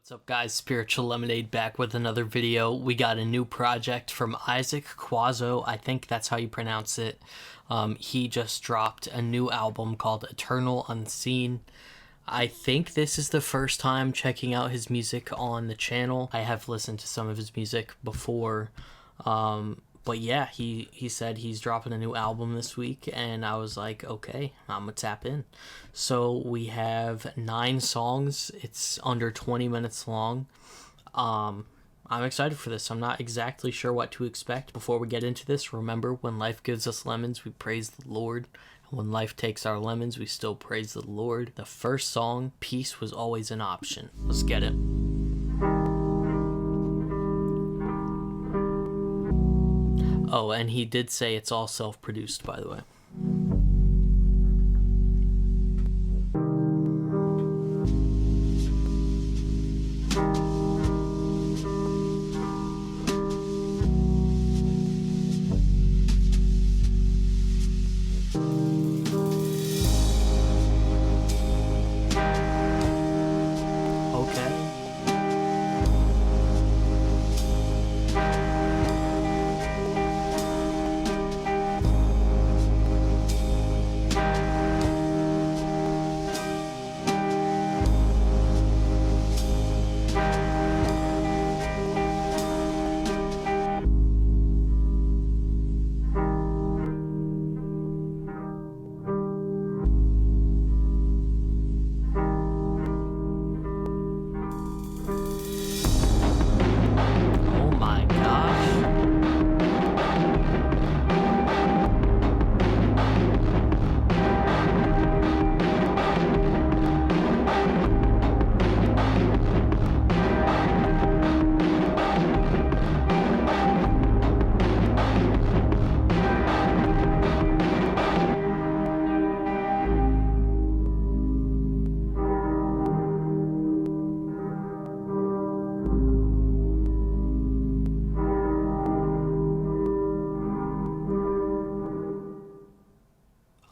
What's up, guys? Spiritual Lemonade back with another video. We got a new project from Isaac Quazzo. I think that's how you pronounce it. He just dropped a new album called eternalUNSEEN. I think this is the first time checking out his music on the channel. I have listened to some of his music before, but yeah, he said he's dropping a new album this week, and I was like, okay, I'm gonna tap in. So we have 9 songs. It's under 20 minutes long. I'm excited for this. I'm not exactly sure what to expect. Before we get into this, remember, when life gives us lemons, we praise the Lord. And when life takes our lemons, we still praise the Lord. The first song, Peace Was Always an Option. Let's get it. Oh, and he did say it's all self-produced, by the way.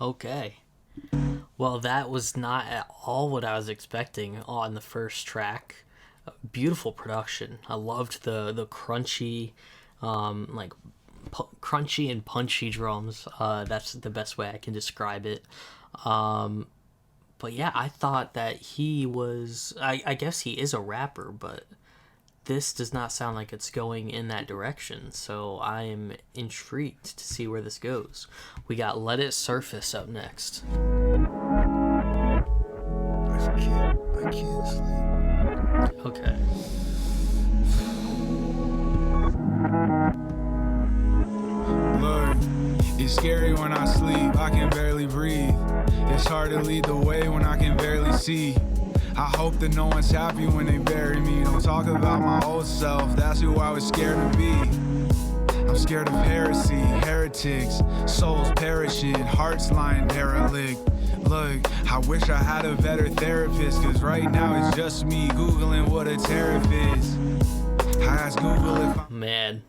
Okay. Well, that was not at all what I was expecting on the first track. Beautiful production. I loved the crunchy, crunchy and punchy drums. That's the best way I can describe it. But yeah, I thought that he was, I guess he is a rapper, but this does not sound like it's going in that direction, so I am intrigued to see where this goes. We got Let It Surface up next. I can't sleep. Okay. Look, it's scary when I sleep, I can barely breathe. It's hard to lead the way when I can barely see. I hope that no one's happy when they bury me. Don't talk about my old self, that's who I was scared to be. I'm scared of heresy, heretics, souls perishing, hearts lying derelict. Look, I wish I had a better therapist, cause right now it's just me Googling what a tariff is. I asked Google if I'm... Man.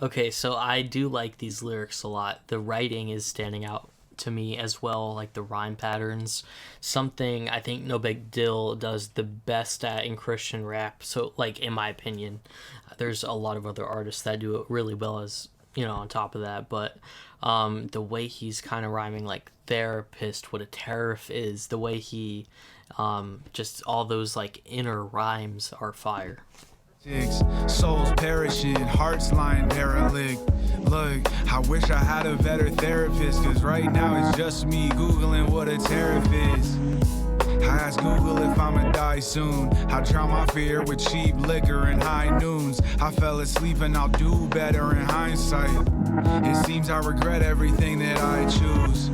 Okay, so I do like these lyrics a lot. The writing is standing out to me as well, like the rhyme patterns, something I think No Big Deal does the best at in Christian rap. So, like, in my opinion, there's a lot of other artists that do it really well, as you know, on top of that, but the way he's kind of rhyming like therapist, what a tariff is, the way he just all those like inner rhymes are fire. Souls perishing, hearts lying derelict. Look, I wish I had a better therapist, cause right now it's just me Googling what a tariff is. I asked Google if I'ma die soon. I drown my fear with cheap liquor and high noons. I fell asleep and I'll do better in hindsight. It seems I regret everything that I choose.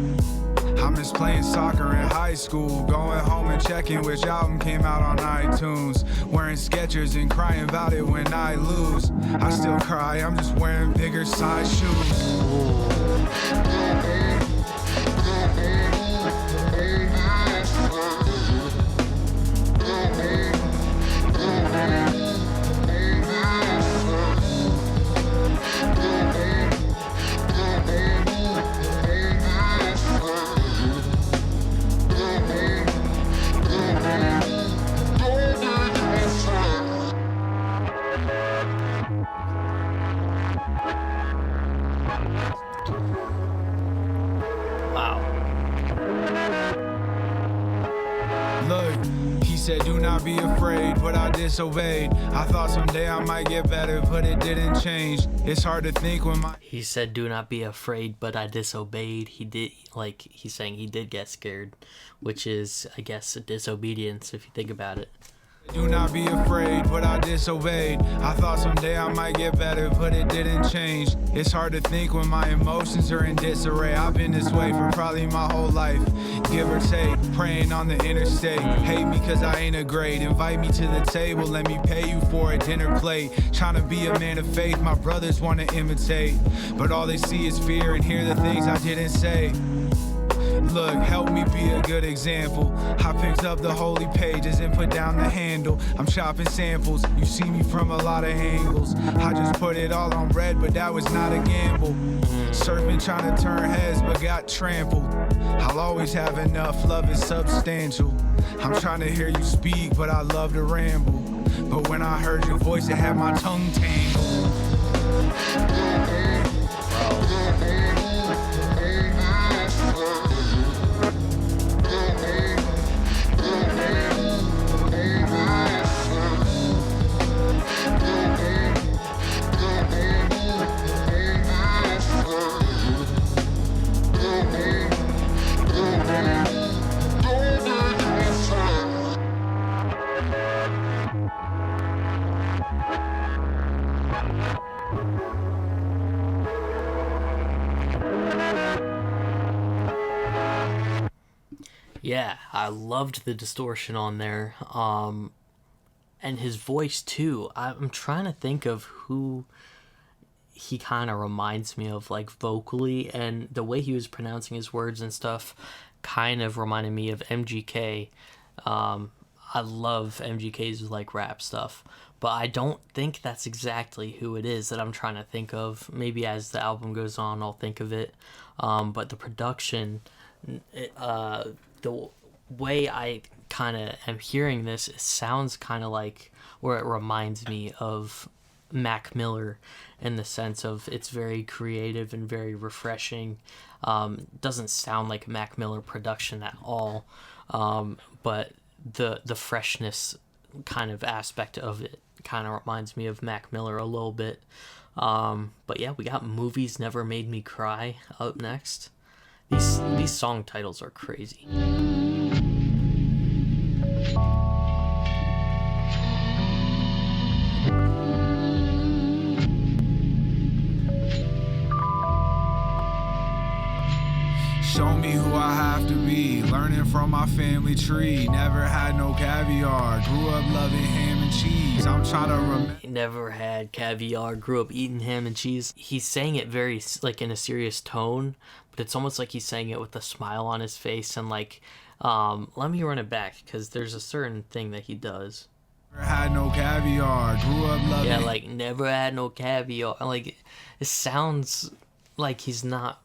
I miss playing soccer in high school, going home and checking which album came out on iTunes, wearing Skechers and crying about it when I lose. I still cry, I'm just wearing bigger size shoes. said, do not be afraid, but I disobeyed. I thought someday I might get better, but it didn't change. It's hard to think when my... He said, do not be afraid, but I disobeyed. He did, like, he's saying he did get scared, which is, I guess, a disobedience if you think about it. Do not be afraid, but I disobeyed. I thought someday I might get better, but it didn't change. It's hard to think when my emotions are in disarray. I've been this way for probably my whole life, give or take, praying on the interstate. Hate me cause I ain't a grade. Invite me to the table, let me pay you for a dinner plate. Trying to be a man of faith, my brothers want to imitate, but all they see is fear and hear the things I didn't say. Look, help me be a good example. I picked up the holy pages and put down the handle. I'm chopping samples, you see me from a lot of angles. I just put it all on red, but that was not a gamble. Serpent trying to turn heads, but got trampled. I'll always have enough, love is substantial. I'm trying to hear you speak, but I love to ramble. But when I heard your voice, it had my tongue tangled. Yeah, I loved the distortion on there. And his voice too. I'm trying to think of who he kind of reminds me of, like, vocally, and the way he was pronouncing his words and stuff kind of reminded me of MGK. I love MGK's, like, rap stuff, but I don't think that's exactly who it is that I'm trying to think of. Maybe as the album goes on, I'll think of it. But the production, the way I kind of am hearing this, it sounds kind of like, or it reminds me of Mac Miller in the sense of it's very creative and very refreshing. Doesn't sound like a Mac Miller production at all, but the freshness kind of aspect of it kind of reminds me of Mac Miller a little bit. But yeah, we got Movies Never Made Me Cry up next. These song titles are crazy. Show me who I have to be, learning from my family tree. Never had no caviar, grew up loving ham and cheese. I'm trying to remember. Never had caviar, grew up eating ham and cheese. He's saying it very, like, in a serious tone, but it's almost like he's saying it with a smile on his face. And, like, let me run it back, because there's a certain thing that he does. Never had no caviar, grew up loving. Yeah, like, never had no caviar. Like, it sounds like he's not,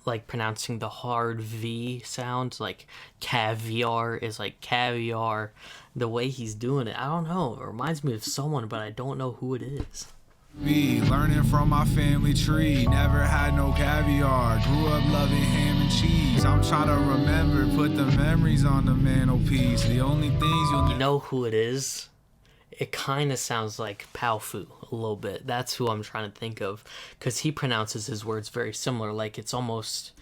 like, pronouncing the hard V sound. Like, caviar is like caviar. The way he's doing it, I don't know, it reminds me of someone, but I don't know who it is. Me learning from my family tree, never had no caviar, grew up loving ham and cheese. I'm trying to remember, put the memories on the mantelpiece. The only things You know who it is? It kind of sounds like Palfu a little bit. That's who I'm trying to think of, because he pronounces his words very similar. Like, it's almost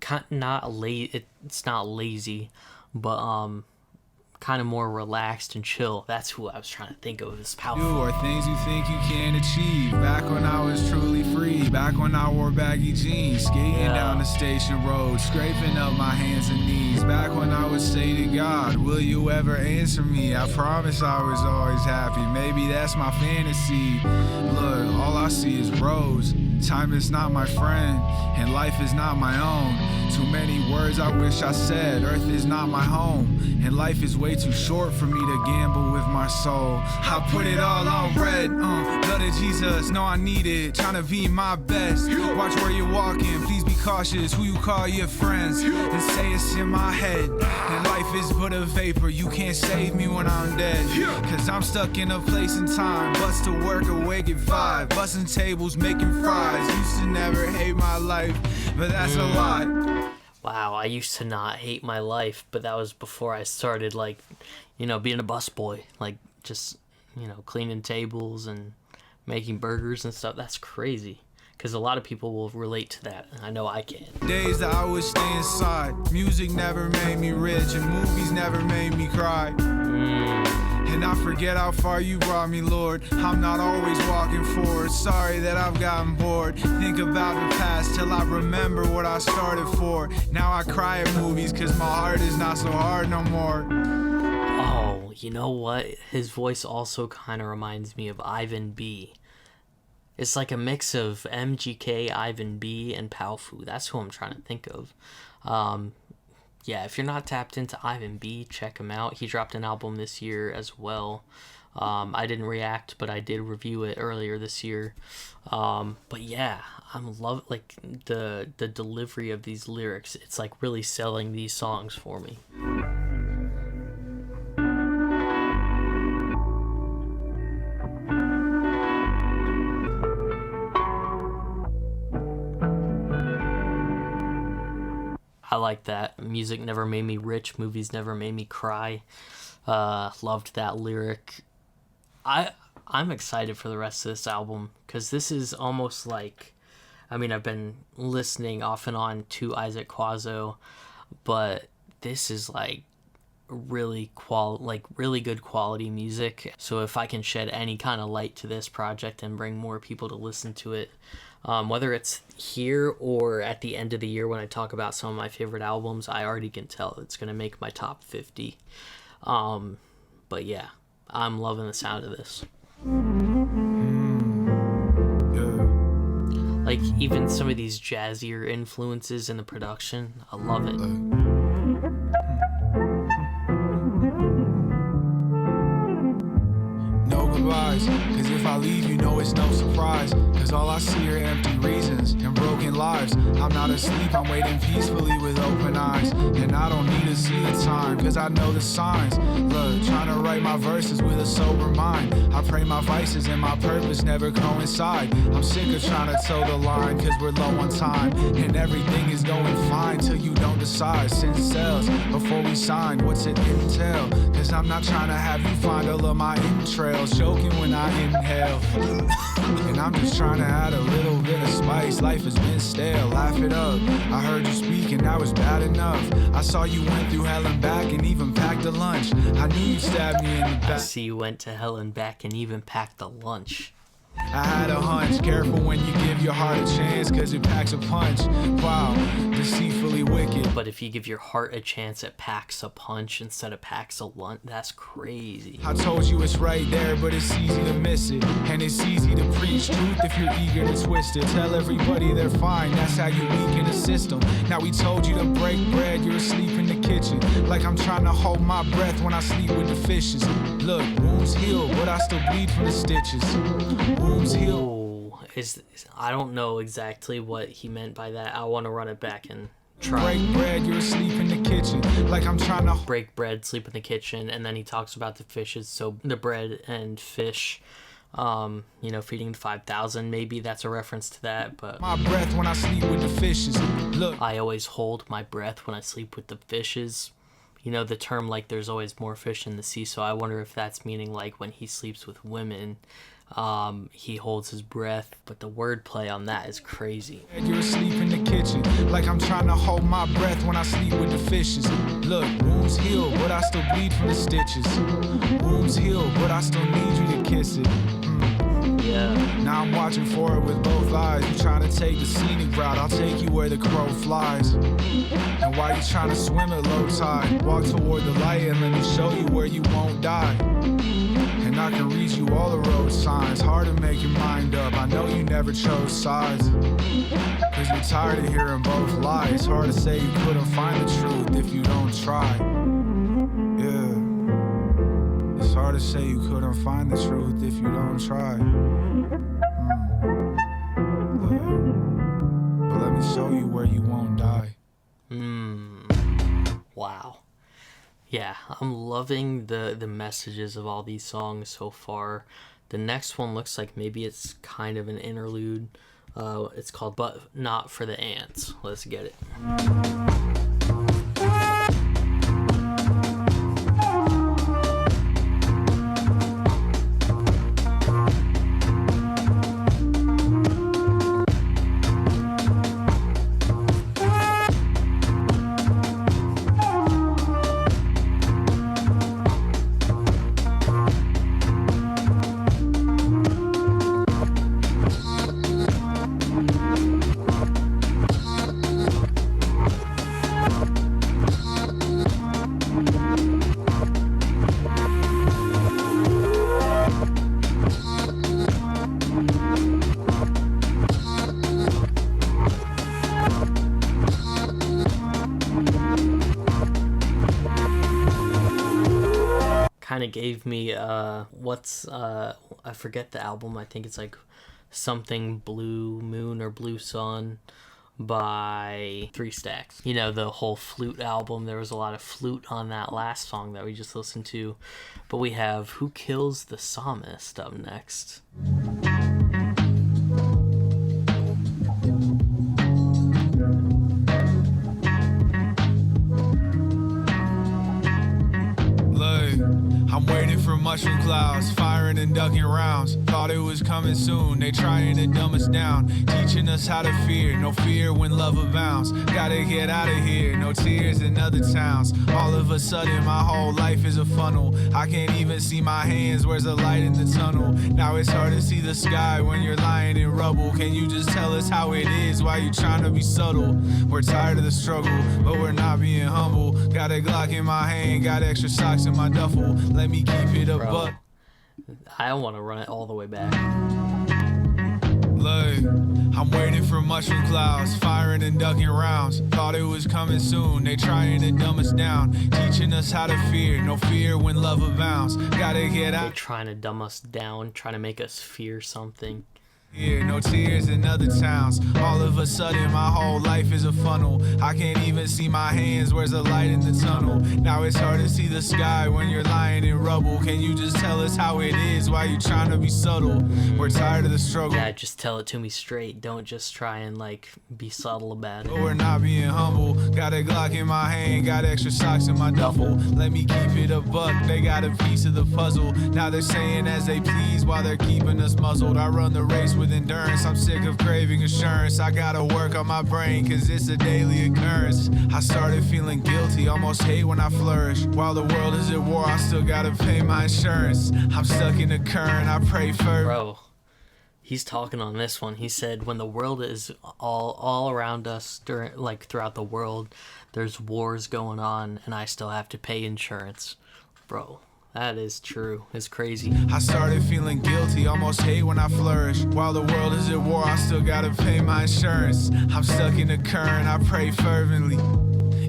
it's not lazy, but kind of more relaxed and chill. That's who I was trying to think of as Palfu. You are things you think you can achieve. Back when I was truly free, back when I wore baggy jeans, skating down the station road, scraping up my hands and knees. Back when I would say to God, will you ever answer me? I promise I was always happy. Maybe that's my fantasy. Look, all I see is roads. Time is not my friend, and life is not my own. Too many words I wish I said. Earth is not my home, and life is way too short for me to gamble with my soul. I put it all on red, blood of Jesus, know I need it. Trying to be my best. Watch where you're walking, please be cautious who you call your friends. And say it's in my head, and life is but a vapor. You can't save me when I'm dead, cause I'm stuck in a place and time. Bust to work, awake at 5, busting tables, making fries. Used to never hate my life, but that's a lot. Wow, I used to not hate my life, but that was before I started, like, being a busboy. Like, just, cleaning tables and making burgers and stuff. That's crazy. Because a lot of people will relate to that. I know I can. Days that I would stay inside. Music never made me rich, and movies never made me cry. And I forget how far you brought me, Lord. I'm not always walking forward. Sorry that I've gotten bored. Think about the past till I remember what I started for. Now I cry at movies cause my heart is not so hard no more. Oh, you know what? His voice also kind of reminds me of Ivan B. It's like a mix of MGK, Ivan B, and Palfu. That's who I'm trying to think of. Yeah, if you're not tapped into Ivan B, check him out. He dropped an album this year as well. I didn't react, but I did review it earlier this year. But yeah, I'm love like the delivery of these lyrics. It's like really selling these songs for me. I like that. Music never made me rich. Movies never made me cry. Loved that lyric. I'm excited for the rest of this album because this is almost like, I've been listening off and on to Isaac Quazzo, but this is like really good quality music. So if I can shed any kind of light to this project and bring more people to listen to it, whether it's here or at the end of the year when I talk about some of my favorite albums, I already can tell it's going to make my top 50. But yeah, I'm loving the sound of this. Like even some of these jazzier influences in the production, I love it. No goodbyes, cause if I leave you know it's no surprise. Cause all I see are empty reasons and broken lives. I'm not asleep, I'm waiting peacefully with open eyes. And I don't need to see the time, cause I know the signs. Look, trying to write my verses with a sober mind. I pray my vices and my purpose never coincide. I'm sick of trying to toe the line, cause we're low on time. And everything is going fine till you don't decide. Send cells before we sign, what's it entail? Cause I'm not trying to have you find all of my entrails. Choking when I inhale. And I'm just trying to add a little bit of spice. Life has been stale, laugh it up. I heard you speak and that was bad enough. I saw you went through hell and back and even packed a lunch. I knew you stabbed me in the back. I see you went to hell and back and even packed a lunch. I had a hunch, careful when you give your heart a chance, cause it packs a punch. Wow, deceitfully wicked. But if you give your heart a chance, it packs a punch instead of packs a lunch. That's crazy. I told you it's right there, but it's easy to miss it. And it's easy to preach truth if you're eager to twist it. Tell everybody they're fine, that's how you weaken the system. Now we told you to break bread, you're asleep in the kitchen. Like I'm trying to hold my breath when I sleep with the fishes. Look, wounds heal, but I still bleed from the stitches. Wounds heal. Ooh, I don't know exactly what he meant by that. I want to run it back and try. Break bread, you're asleep in the kitchen. Like I'm trying to break bread, sleep in the kitchen, and then he talks about the fishes. So the bread and fish, feeding 5,000. Maybe that's a reference to that. But my breath when I sleep with the fishes. Look, I always hold my breath when I sleep with the fishes. The term like there's always more fish in the sea. So I wonder if that's meaning like when he sleeps with women, he holds his breath, but the wordplay on that is crazy. You're asleep in the kitchen, like I'm trying to hold my breath when I sleep with the fishes. Look, wounds heal, but I still bleed from the stitches. Wounds heal, but I still need you to kiss it. Yeah. Now I'm watching for it with both eyes. You trying to take the scenic route, I'll take you where the crow flies. And while you trying to swim at low tide, walk toward the light and let me show you where you won't die. And I can read you all the road signs. Hard to make your mind up, I know you never chose sides. Cause you're tired of hearing both lies. Hard to say you couldn't find the truth if you don't try. Yeah. It's hard to say you couldn't find the truth if you don't try. But let me show you where you won't die. Wow. Yeah, I'm loving the messages of all these songs so far. The next one looks like maybe it's kind of an interlude. It's called But Not for the Ants. Let's get it. gave me I forget the album. I think it's like something Blue Moon or Blue Sun by 3 Stacks. You know, the whole flute album. There was a lot of flute on that last song that we just listened to. But we have Who Kills the Psalmist up next. I'm waiting for mushroom clouds, firing and ducking rounds. Thought it was coming soon, they trying to dumb us down. Teaching us how to fear, no fear when love abounds. Gotta get out of here, no tears in other towns. All of a sudden my whole life is a funnel. I can't even see my hands, where's the light in the tunnel? Now it's hard to see the sky when you're lying in rubble. Can you just tell us how it is, why you trying to be subtle? We're tired of the struggle, but we're not being humble. Got a Glock in my hand, got extra socks in my duffel. Let me keep it a buck. I want to run it all the way back. Look, I'm waiting for mushroom clouds, firing and ducking rounds. Thought it was coming soon, they trying to dumb us down. Teaching us how to fear, no fear when love abounds. Gotta get out. They're trying to dumb us down, trying to make us fear something. Here, no tears in other towns. All of a sudden my whole life is a funnel. I can't even see my hands, where's the light in the tunnel? Now it's hard to see the sky when you're lying in rubble. Can you just tell us how it is, why you trying to be subtle? We're tired of the struggle. Yeah, just tell it to me straight. Don't just try and like be subtle about it. But we're not being humble. Got a Glock in my hand, got extra socks in my duffel. Let me keep it a buck, they got a piece of the puzzle. Now they're saying as they please while they're keeping us muzzled. I run the race with endurance, I'm sick of craving assurance. I gotta work on my brain, cause it's a daily occurrence. I started feeling guilty, almost hate when I flourish. While the world is at war, I still gotta pay my insurance. I'm stuck in the current, I pray for. Bro, he's talking on this one. He said when the world is all around us, during like throughout the world, there's wars going on, and I still have to pay insurance. Bro, that is true. It's crazy. I started feeling guilty, almost hate when I flourish. While the world is at war, I still gotta pay my insurance. I'm stuck in the current, I pray fervently.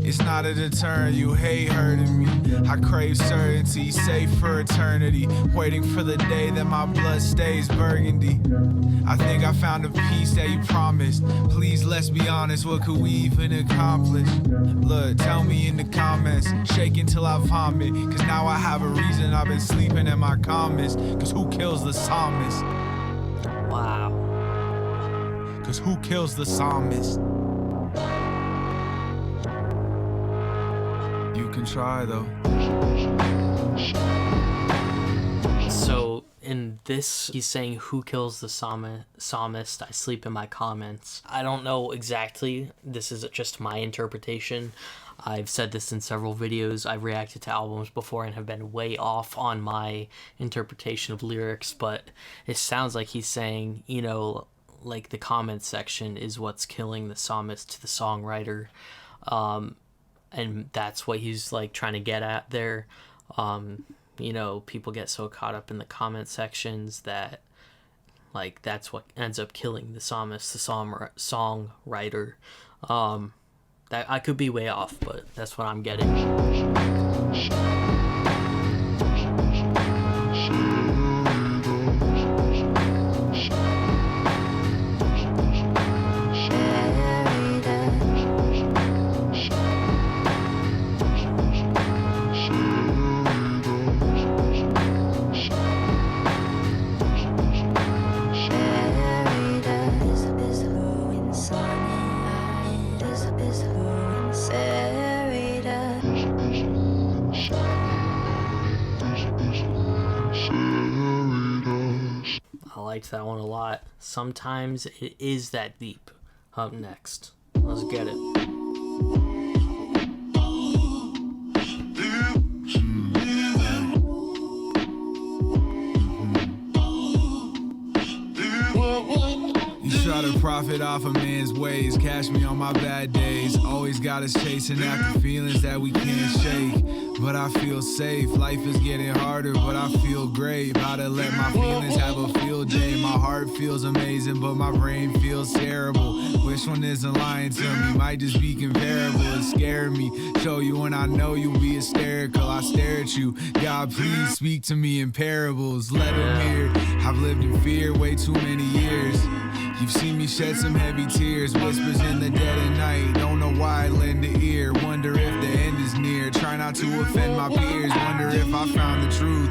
It's not a deterrent, you hate hurting me. I crave certainty, safe for eternity. Waiting for the day that my blood stays burgundy. I think I found a peace that you promised. Please, let's be honest, what could we even accomplish? Look, tell me in the comments, shake until I vomit. Cause now I have a reason I've been sleeping in my comments. Cause who kills the psalmist? Wow. Cause who kills the psalmist? You can try though. So in this, he's saying, who kills the psalmist? I sleep in my comments. I don't know exactly. This is just my interpretation. I've said this in several videos. I've reacted to albums before and have been way off on my interpretation of lyrics, but it sounds like he's saying, you know, like the comment section is what's killing the psalmist to the songwriter. And that's what he's like trying to get at there. You know, people get so caught up in the comment sections that like that's what ends up killing the psalmist, the songwriter. That I could be way off, but that's what I'm getting. I liked that one a lot. Sometimes it is that deep. Up next, let's get it. Try to profit off a man's ways, cash me on my bad days. Always got us chasing after feelings that we can't shake. But I feel safe, life is getting harder, but I feel great. About to let my feelings have a field single day. My heart feels amazing, but my brain feels terrible. Which one isn't lying to me? Might just be comparable. It scared me. Show you when I know you'll be hysterical. I stare at you. God, please speak to me in parables. Let them hear. I've lived in fear way too many years. You've seen me shed some heavy tears. Whispers in the dead of night. Don't know why I lend an ear. Wonder if the end is near. Try not to offend my peers. Wonder if I found the truth.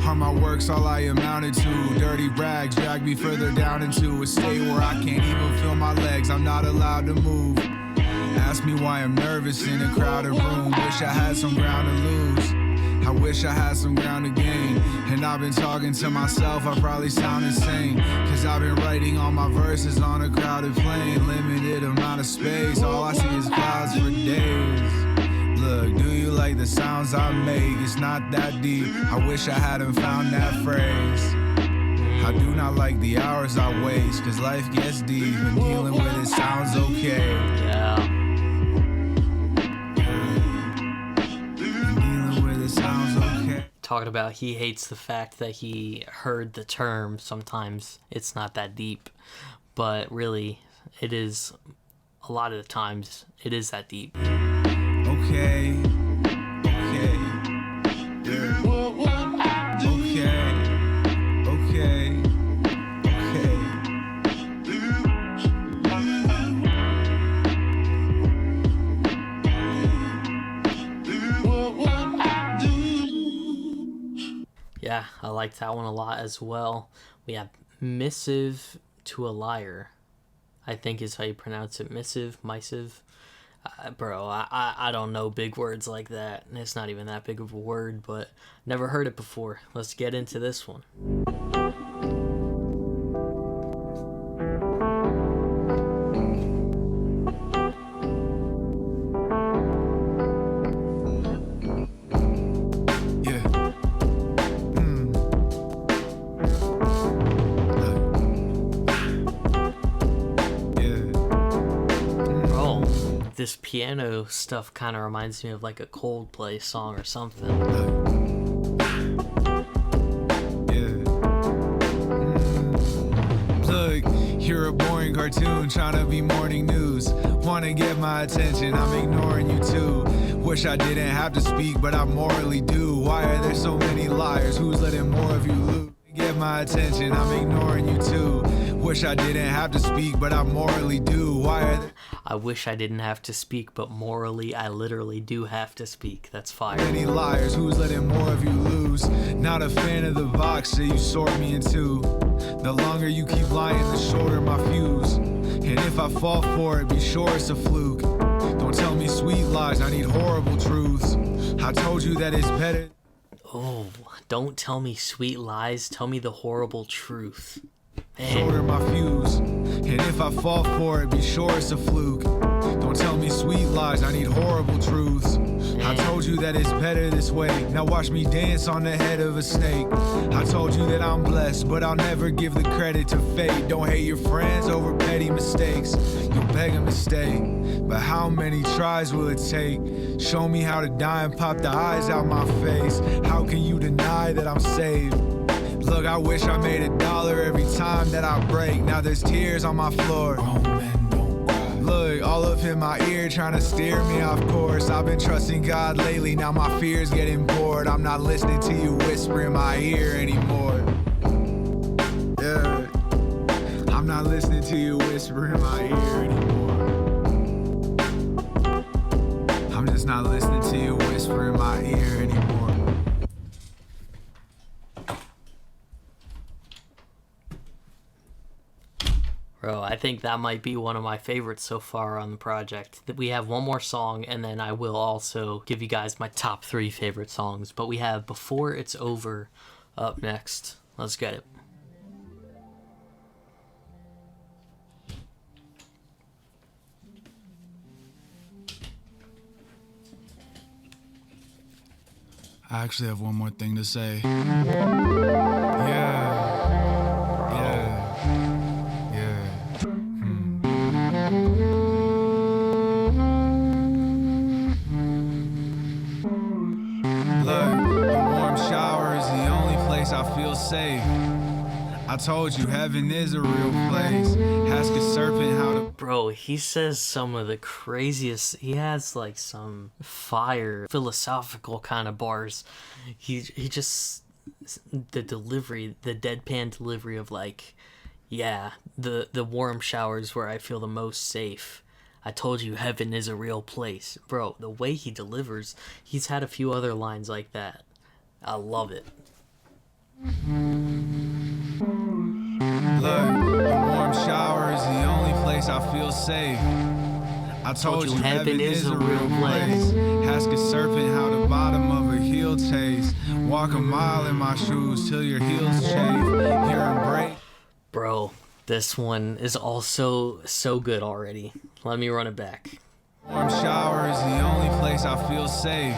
Are my works all I amounted to? Dirty rags drag me further down into a state where I can't even feel my legs. I'm not allowed to move. Ask me why I'm nervous in a crowded room. Wish I had some ground to lose. I wish I had some ground to gain. And I've been talking to myself, I probably sound insane. Cause I've been writing all my verses on a crowded plane. Limited amount of space, all I see is clouds for days. Look, do you like the sounds I make? It's not that deep, I wish I hadn't found that phrase. I do not like the hours I waste, cause life gets deep and dealing with it sounds okay. Yeah. And dealing with it sounds okay. Talking about he hates the fact that he heard the term sometimes it's not that deep, but really it is. A lot of the times it is that deep. Okay, okay, yeah. Okay, Yeah, I like that one a lot as well. We have missive to a liar, I think is how you pronounce it. Missive. Bro, I don't know big words like that. It's not even that big of a word, but never heard it before. Let's get into this one. This piano stuff kind of reminds me of like a Coldplay song or something. Look, you're a boring cartoon trying to be morning news. Wanna get my attention, I'm ignoring you too. Wish I didn't have to speak, but I morally do. Why are there so many liars? Who's letting more of you lose? Get my attention, I'm ignoring you too. Wish I didn't have to speak, but I morally do. Why are there I wish I didn't have to speak, but morally I literally do have to speak. That's fire. many liars? Who's letting more of you lose? Not a fan of the box that you sort me into. The longer you keep lying, the shorter my fuse. And if I fall for it, be sure it's a fluke. Don't tell me sweet lies, I need horrible truths. I told you that it's better. Oh, don't tell me sweet lies, tell me the horrible truth. Shorter my fuse. And if I fall for it, be sure it's a fluke. Don't tell me sweet lies, I need horrible truths. I told you that it's better this way. Now watch me dance on the head of a snake. I told you that I'm blessed, but I'll never give the credit to fate. Don't hate your friends over petty mistakes. You'll beg them to stay, but how many tries will it take? Show me how to die and pop the eyes out my face. How can you deny that I'm saved? Look, I wish I made $1 every time that I break. Now there's tears on my floor. Look, all up in my ear trying to steer me off course. I've been trusting God lately, now my fear's getting bored. I'm not listening to you whisper in my ear anymore. Yeah, I'm not listening to you whisper in my ear anymore. I'm just not listening to you whisper in my ear anymore. Bro, I think that might be one of my favorites so far on the project. We have one more song, and then I will also give you guys my top 3 favorite songs. But we have Before It's Over up next. Let's get it. I actually have one more thing to say. Yeah. Look, a warm shower is the only place I feel safe. I told you heaven is a real place. Ask a serpent how to. Bro, he says some of the craziest. He has like some fire, philosophical kind of bars. He just the delivery, the deadpan delivery of like, yeah, the warm showers where I feel the most safe. I told you heaven is a real place, bro. The way he delivers, he's had a few other lines like that. I love it. Look, a warm shower is the only place I feel safe. I told you heaven is a real place. Ask a serpent how the bottom of a heel tastes. Walk a mile in my shoes till your heels chafe. Hear 'em break. Bro, this one is also so good already. Let me run it back. Warm shower is the only place I feel safe.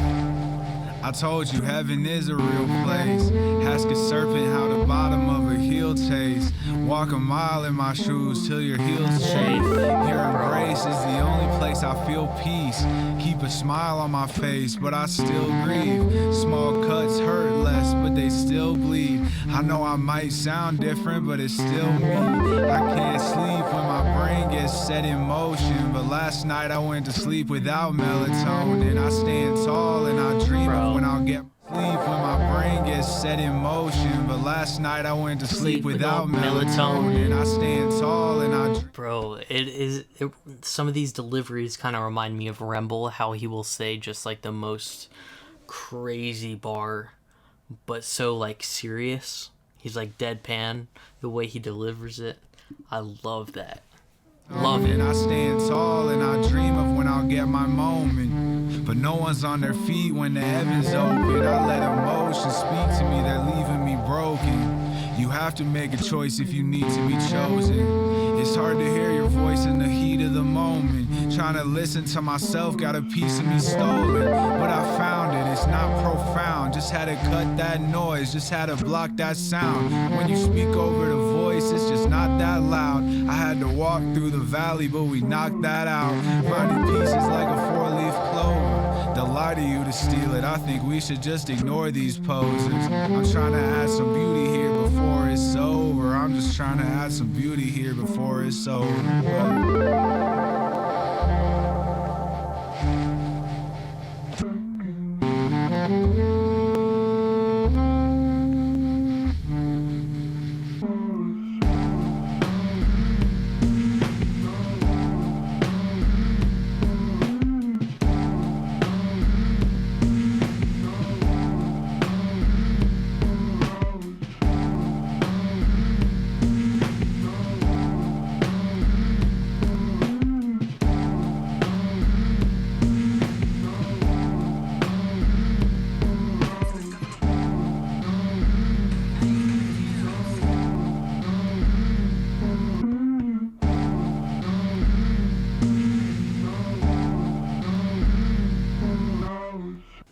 I told you heaven is a real place. Ask a serpent how the bottom of a heel tastes. Walk a mile in my shoes till your heels chafe. Your embrace is the only place I feel peace. Keep a smile on my face, but I still grieve. Small cuts hurt less, but they still bleed. I know I might sound different, but it's still me. I can't sleep when my brain gets set in motion. But last night I went to sleep without melatonin. I stand tall and I dream of when I'll get sleep when my brain gets set in motion. But last night I went to sleep without melatonin. I stand tall and I Bro, some of these deliveries kind of remind me of Remble, how he will say just like the most crazy bar, but so like serious. He's like deadpan, the way he delivers it. I love that. Love it. I stand tall and I dream of when I'll get my moment. But no one's on their feet when the heavens open. I let emotions speak to me, they're leaving me broken. You have to make a choice if you need to be chosen. It's hard to hear your voice in the heat of the moment. Trying to listen to myself, got a piece of me stolen. But I found it, it's not profound. Just had to cut that noise, just had to block that sound. When you speak over the voice, it's just not that loud. I had to walk through the valley, but we knocked that out. Finding pieces like a four-leaf clover. They'll lie to you to steal it. I think we should just ignore these poses. I'm trying to add some beauty here before it's over. I'm just trying to add some beauty here before it's over.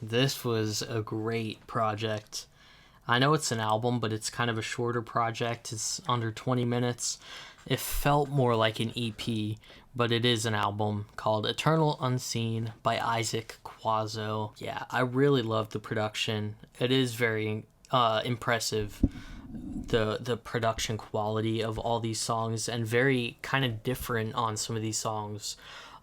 This was a great project. I know it's an album, but it's kind of a shorter project. It's under 20 minutes. It felt more like an EP, but it is an album called EternalUNSEEN by Isaac Quazzo. Yeah, I really love the production. It is very impressive, the production quality of all these songs, and very kind of different on some of these songs.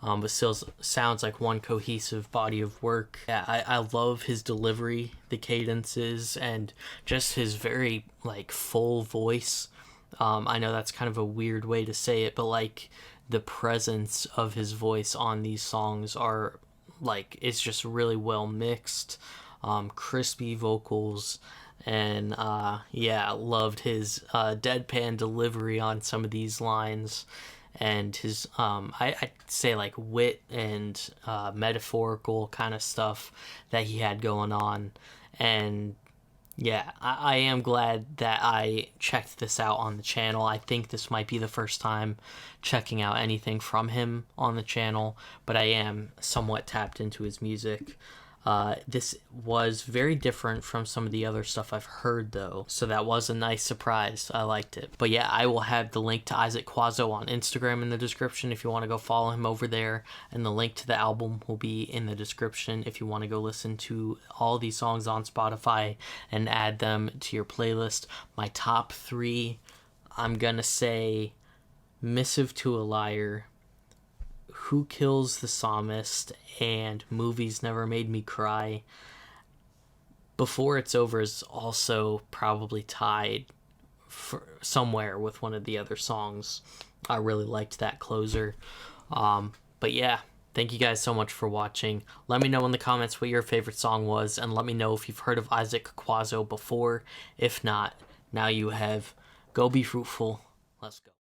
But still sounds like one cohesive body of work. Yeah, I love his delivery, the cadences, and just his very like full voice. I know that's kind of a weird way to say it, but like the presence of his voice on these songs are like, it's just really well mixed, crispy vocals. And yeah, loved his deadpan delivery on some of these lines. And his I'd say like wit and metaphorical kind of stuff that he had going on. And yeah, I am glad that I checked this out on the channel. I think this might be the first time checking out anything from him on the channel, but I am somewhat tapped into his music. This was very different from some of the other stuff I've heard though, so that was a nice surprise. I liked it. But yeah, I will have the link to Isaac Quazzo on Instagram in the description if you want to go follow him over there, and the link to the album will be in the description if you want to go listen to all these songs on Spotify and add them to your playlist. My top 3 I'm gonna say Missive to a Liar, Who Kills the Psalmist, and Movies Never Made Me Cry. Before It's Over is also probably tied for somewhere with one of the other songs. I really liked that closer. But yeah, thank you guys so much for watching. Let me know in the comments what your favorite song was, and let me know if you've heard of Isaac Quazzo before. If not, now you have. Go be fruitful. Let's go.